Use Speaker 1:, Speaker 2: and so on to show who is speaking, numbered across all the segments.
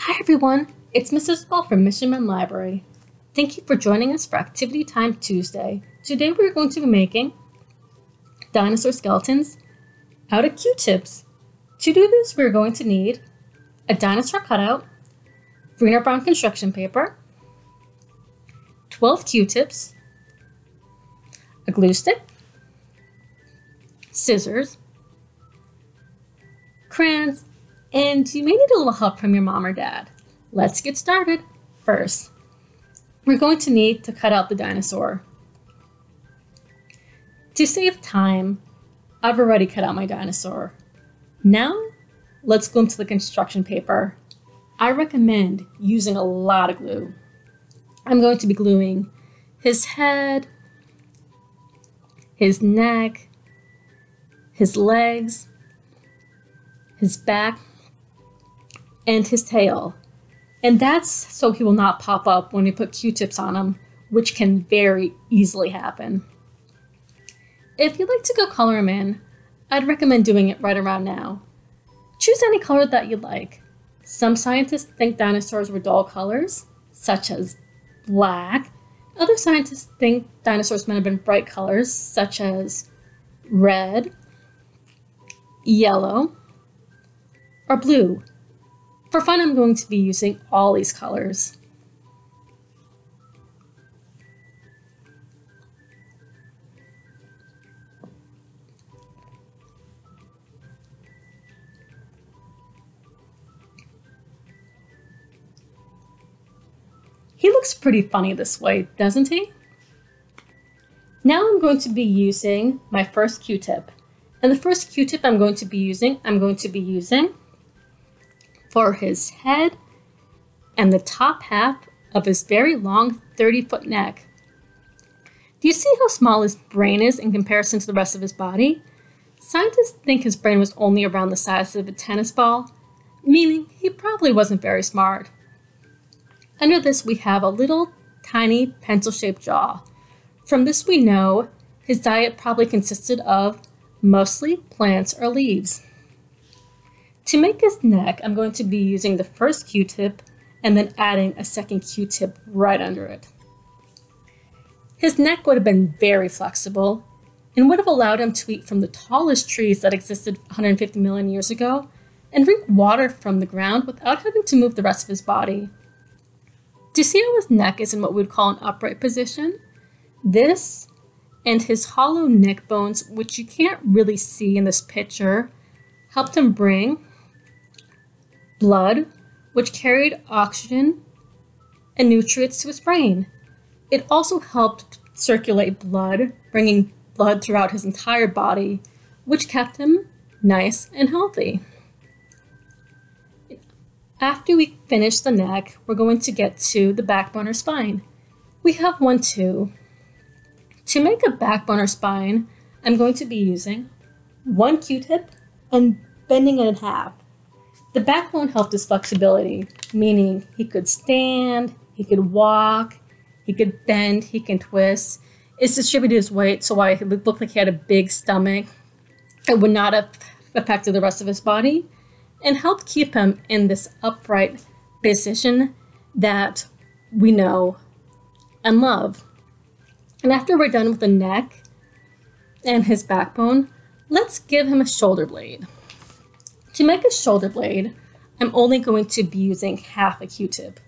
Speaker 1: Hi everyone, it's Mrs. Ball from Missionman Library. Thank you for joining us for Activity Time Tuesday. Today we're going to be making dinosaur skeletons out of Q-tips. To do this, we're going to need a dinosaur cutout, green or brown construction paper, 12 Q-tips, a glue stick, scissors, crayons, and you may need a little help from your mom or dad. Let's get started. First, we're going to need to cut out the dinosaur. To save time, I've already cut out my dinosaur. Now, let's glue them to the construction paper. I recommend using a lot of glue. I'm going to be gluing his head, his neck, his legs, his back, and his tail. And that's so he will not pop up when you put Q-tips on him, which can very easily happen. If you'd like to go color him in, I'd recommend doing it right around now. Choose any color that you'd like. Some scientists think dinosaurs were dull colors, such as black. Other scientists think dinosaurs might have been bright colors, such as red, yellow, or blue. For fun, I'm going to be using all these colors. He looks pretty funny this way, doesn't he? Now I'm going to be using my first Q-tip. And the first Q-tip I'm going to be using for his head and the top half of his very long 30-foot neck. Do you see how small his brain is in comparison to the rest of his body? Scientists think his brain was only around the size of a tennis ball, meaning he probably wasn't very smart. Under this, we have a little tiny pencil-shaped jaw. From this, we know his diet probably consisted of mostly plants or leaves. To make his neck, I'm going to be using the first Q-tip and then adding a second Q-tip right under it. His neck would have been very flexible and would have allowed him to eat from the tallest trees that existed 150 million years ago and drink water from the ground without having to move the rest of his body. Do you see how his neck is in what we would call an upright position? This and his hollow neck bones, which you can't really see in this picture, helped him bring blood, which carried oxygen and nutrients to his brain. It also helped circulate blood, bringing blood throughout his entire body, which kept him nice and healthy. After we finish the neck, we're going to get to the backbone or spine. We have one too. To make a backbone or spine, I'm going to be using one Q-tip and bending it in half. The backbone helped his flexibility, meaning he could stand, he could walk, he could bend, he can twist. It's distributed his weight, so while it looked like he had a big stomach, it would not have affected the rest of his body, and helped keep him in this upright position that we know and love. And after we're done with the neck and his backbone, let's give him a shoulder blade. To make a shoulder blade, I'm only going to be using half a Q-tip.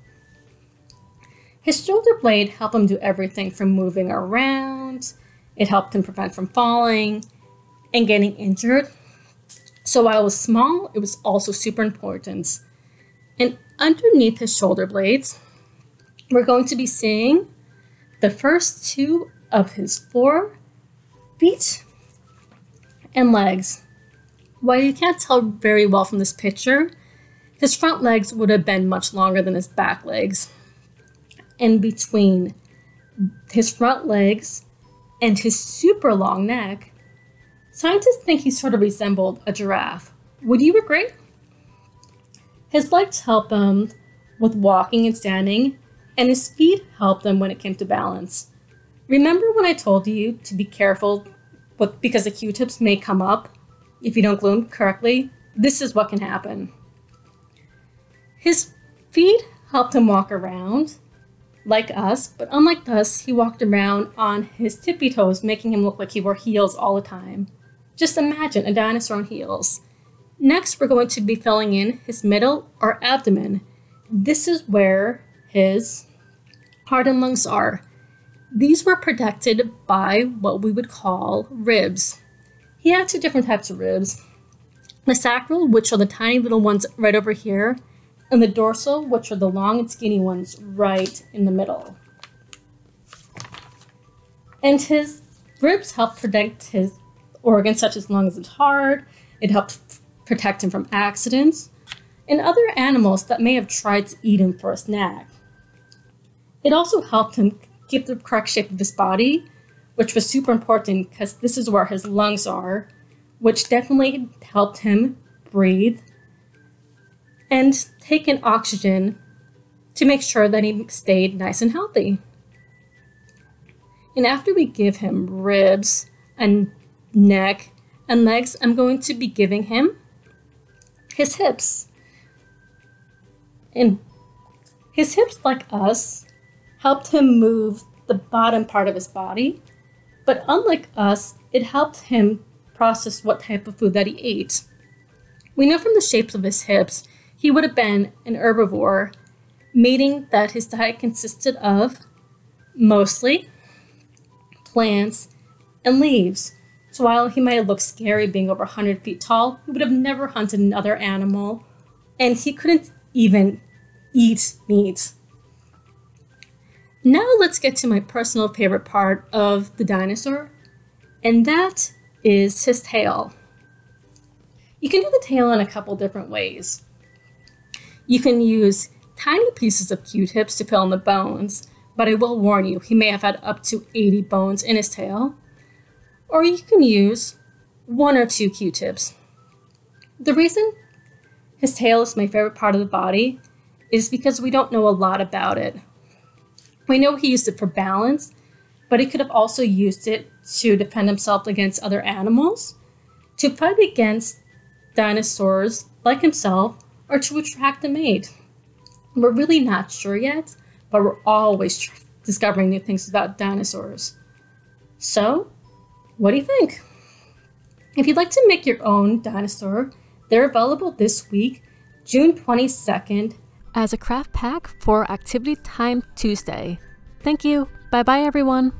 Speaker 1: His shoulder blade helped him do everything from moving around, it helped him prevent from falling and getting injured. So while it was small, it was also super important. And underneath his shoulder blades, we're going to be seeing the first two of his 4 feet and legs. While you can't tell very well from this picture, his front legs would have been much longer than his back legs. In between his front legs and his super long neck, scientists think he sort of resembled a giraffe. Would you agree? His legs help him with walking and standing, and his feet help him when it came to balance. Remember when I told you to be careful because the Q-tips may come up if you don't glue them correctly? This is what can happen. His Feet helped him walk around like us, but unlike us, he walked around on his tippy toes, making him look like he wore heels all the time. Just imagine a dinosaur on heels. Next, we're going to be filling in his middle or abdomen. This is where his heart and lungs are. These were protected by what we would call ribs. He had two different types of ribs. The sacral, which are the tiny little ones right over here, and the dorsal, which are the long and skinny ones right in the middle. And his ribs help protect his organs such as lungs and heart. It helped protect him from accidents and other animals that may have tried to eat him for a snack. It also helped him keep the correct shape of his body, which was super important because this is where his lungs are, which definitely helped him breathe and take in oxygen to make sure that he stayed nice and healthy. And after we give him ribs and neck and legs, I'm going to be giving him his hips. And his hips, like us, helped him move the bottom part of his body, but unlike us, it helped him process what type of food that he ate. We know from the shapes of his hips, he would have been an herbivore, meaning that his diet consisted of mostly plants and leaves. So while he might have looked scary being over 100 feet tall, he would have never hunted another animal, and he couldn't even eat meat. Now let's get to my personal favorite part of the dinosaur, and that is his tail. You can do the tail in a couple different ways. You can use tiny pieces of Q-tips to fill in the bones, but I will warn you, he may have had up to 80 bones in his tail. Or you can use 1 or 2 Q-tips. The reason his tail is my favorite part of the body is because we don't know a lot about it. We know he used it for balance, but he could have also used it to defend himself against other animals, to fight against dinosaurs like himself, or to attract a mate. We're really not sure yet, but we're always discovering new things about dinosaurs. So, what do you think? If you'd like to make your own dinosaur, they're available this week, June 22nd, as a craft pack for Activity Time Tuesday. Thank you. Bye-bye, everyone.